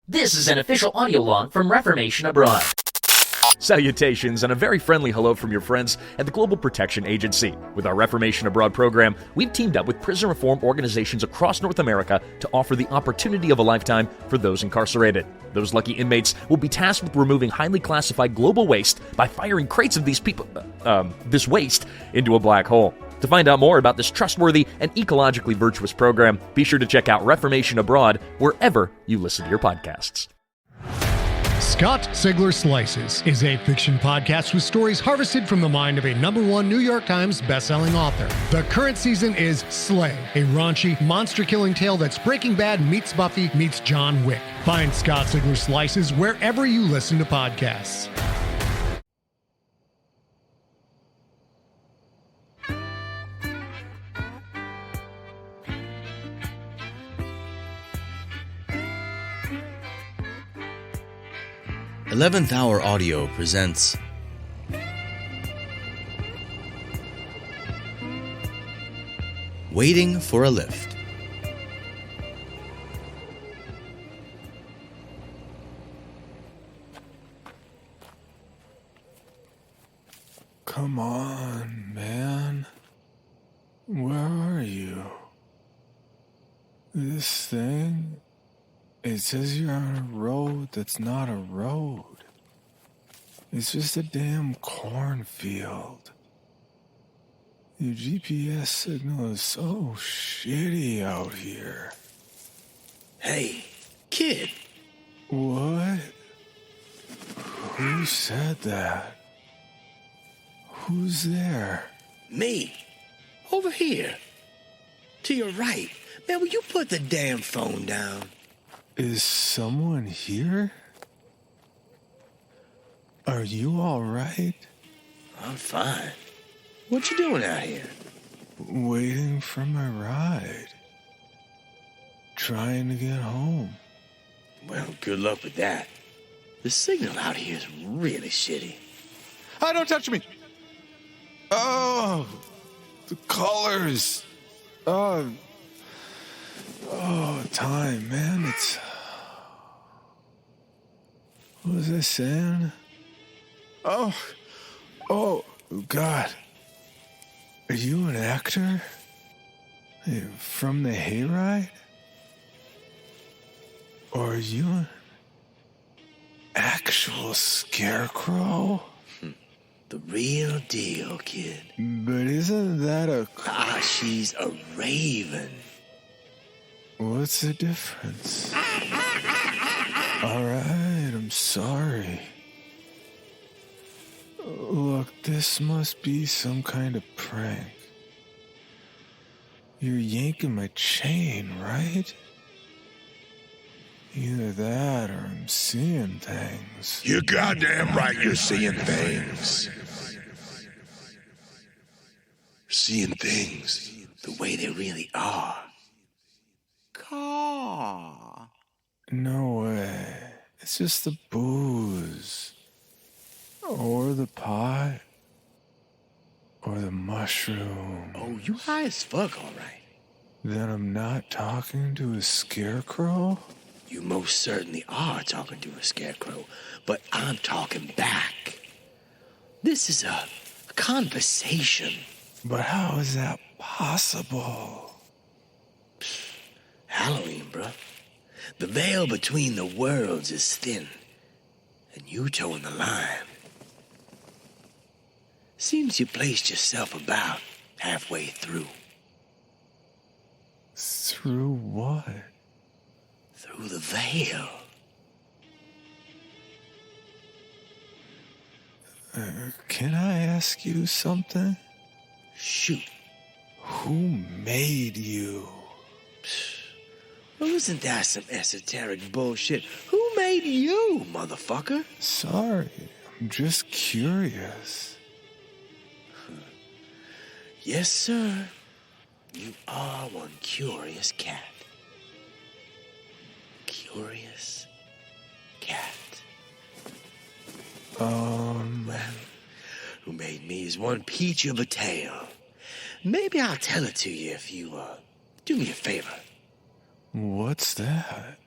This is an official audio log from Reformation Abroad. Salutations and a very friendly hello from your friends at the Global Protection Agency. With our Reformation Abroad program, we've teamed up with prison reform organizations across North America to offer the opportunity of a lifetime for those incarcerated. Those lucky inmates will be tasked with removing highly classified global waste by firing crates of this waste into a black hole. To find out more about this trustworthy and ecologically virtuous program, be sure to check out Reformation Abroad wherever you listen to your podcasts. Scott Sigler Slices is a fiction podcast with stories harvested from the mind of a #1 New York Times bestselling author. The current season is Slay, a raunchy, monster-killing tale that's Breaking Bad meets Buffy meets John Wick. Find Scott Sigler Slices wherever you listen to podcasts. Eleventh Hour Audio presents Waiting for a Lift. Come on, man. Where are you? This thing? It says you're on a road that's not a road. It's just a damn cornfield. Your GPS signal is so shitty out here. Hey, kid. What? Who said that? Who's there? Me. Over here. To your right. Man, will you put the damn phone down? Is someone here? Are you all right? I'm fine. What you doing out here? Waiting for my ride. Trying to get home. Well, good luck with that. The signal out here is really shitty. Oh, don't touch me! Oh, the colors. Oh, time, man. It's... What was I saying? Oh, God. Are you an actor? From the hayride? Or are you an actual scarecrow? The real deal, kid. But isn't that a... She's a raven. What's the difference? All right, I'm sorry. Look, this must be some kind of prank. You're yanking my chain, right? Either that or I'm seeing things. You're goddamn right you're seeing things. Seeing things The way they really are. No way. It's just the booze. Or the pot. Or the mushroom. Oh, you high as fuck, all right. Then I'm not talking to a scarecrow? You most certainly are talking to a scarecrow, but I'm talking back. This is a conversation. But how is that possible? Halloween, bruh. The veil between the worlds is thin, and you towing the line. Seems you placed yourself about halfway through. Through what? Through the veil. Can I ask you something? Shoot. Who made you? Well, isn't that some esoteric bullshit? Who made you, motherfucker? Sorry, I'm just curious. Yes, sir. You are one curious cat. Curious cat. Well, who made me is one peach of a tale. Maybe I'll tell it to you if you, do me a favor. What's that?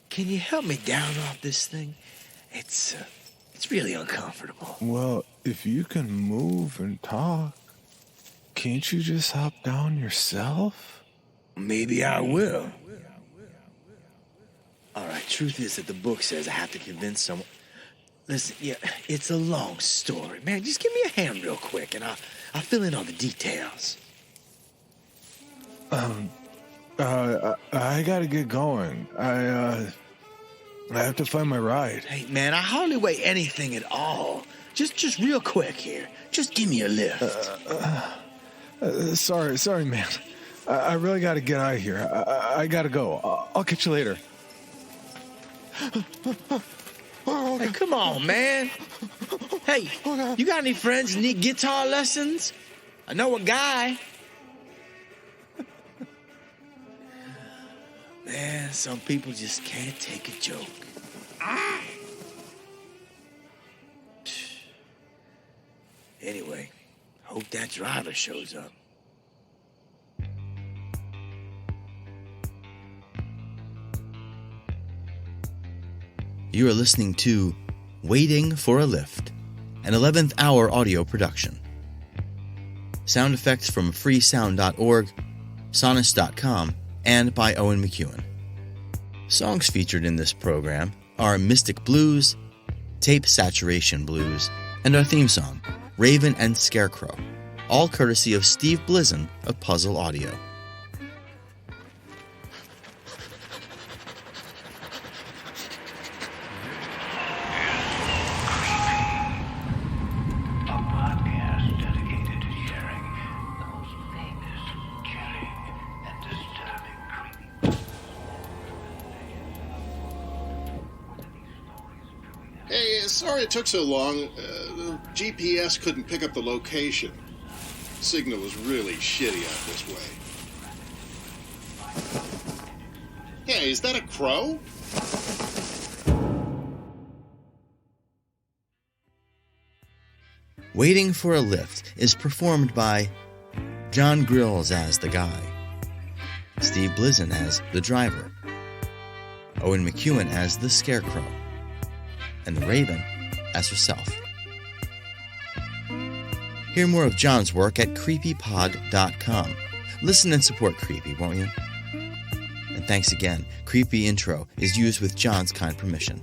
Can you help me down off this thing? It's really uncomfortable. Well, if you can move and talk, can't you just hop down yourself? Maybe I will. All right, truth is that the book says I have to convince someone. Listen, yeah, it's a long story, man. Just give me a hand real quick, and I'll fill in all the details. I gotta get going. I have to find my ride. Hey, man, I hardly weigh anything at all. Just real quick here. Just give me a lift. Sorry, man. I really gotta get out of here. I gotta go. I'll catch you later. Hey, come on, man. Hey, you got any friends that need guitar lessons? I know a guy. Man, some people just can't take a joke. Anyway, hope that driver shows up. You are listening to Waiting for a Lift, an 11th hour audio production. Sound effects from freesound.org, sonus.com, and by Owen McEwen. Songs featured in this program are Mystic Blues, Tape Saturation Blues, and our theme song, Raven and Scarecrow, all courtesy of Steve Blizin of Puzzle Audio. Hey, sorry it took so long. The GPS couldn't pick up the location. Signal was really shitty out this way. Hey, is that a crow? Waiting for a Lift is performed by John Grills as the guy, Steve Blizin as the driver, Owen McEwen as the Scarecrow, and the Raven as herself. Hear more of John's work at creepypod.com. Listen and support Creepy, won't you? And thanks again. Creepy intro is used with John's kind permission.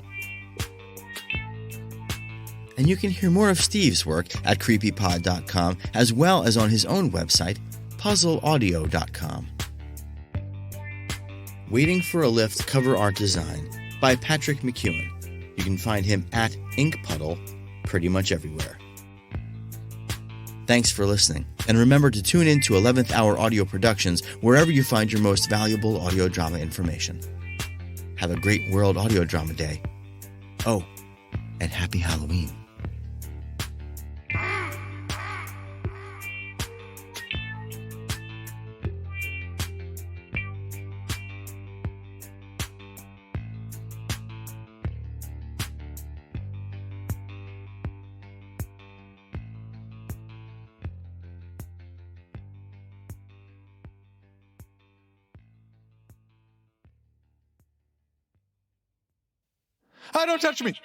And you can hear more of Steve's work at creepypod.com as well as on his own website, puzzleaudio.com. Waiting for a Lift cover art design by Patrick McEwen. You can find him at InkPuddle pretty much everywhere. Thanks for listening, and remember to tune in to 11th Hour Audio Productions wherever you find your most valuable audio drama information. Have a great World Audio Drama Day. Oh, and Happy Halloween. Ah, don't touch me!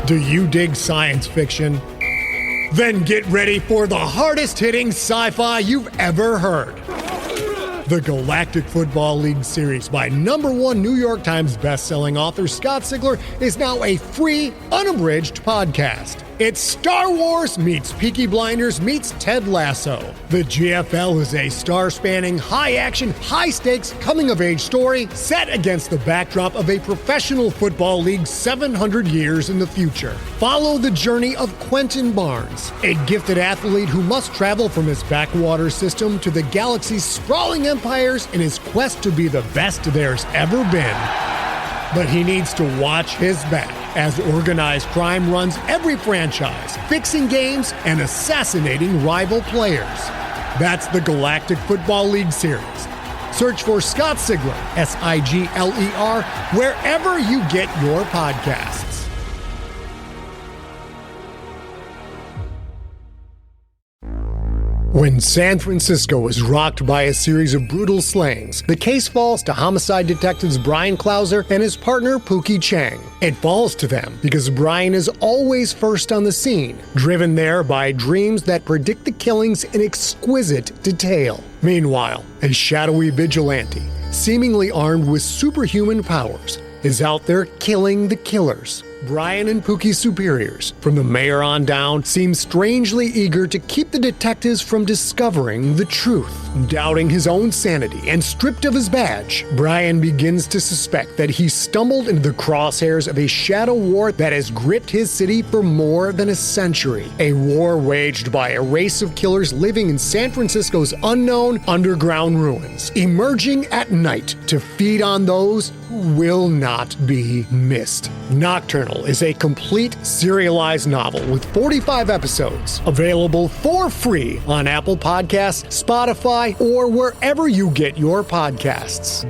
Do you dig science fiction? Then get ready for the hardest-hitting sci-fi you've ever heard. The Galactic Football League series by #1 New York Times bestselling author Scott Sigler is now a free, unabridged podcast. It's Star Wars meets Peaky Blinders meets Ted Lasso. The GFL is a star-spanning, high-action, high-stakes, coming-of-age story set against the backdrop of a professional football league 700 years in the future. Follow the journey of Quentin Barnes, a gifted athlete who must travel from his backwater system to the galaxy's sprawling empires in his quest to be the best there's ever been. But he needs to watch his back as organized crime runs every franchise, fixing games and assassinating rival players. That's the Galactic Football League series. Search for Scott Sigler, Sigler, wherever you get your podcasts. When San Francisco is rocked by a series of brutal slayings, the case falls to homicide detectives Brian Clauser and his partner Pookie Chang. It falls to them because Brian is always first on the scene, driven there by dreams that predict the killings in exquisite detail. Meanwhile, a shadowy vigilante, seemingly armed with superhuman powers, is out there killing the killers. Brian and Pookie's superiors, from the mayor on down, seem strangely eager to keep the detectives from discovering the truth. Doubting his own sanity and stripped of his badge, Brian begins to suspect that he stumbled into the crosshairs of a shadow war that has gripped his city for more than a century. A war waged by a race of killers living in San Francisco's unknown underground ruins, emerging at night to feed on those who will not be missed. Nocturnal is a complete serialized novel with 45 episodes, available for free on Apple Podcasts, Spotify, or wherever you get your podcasts.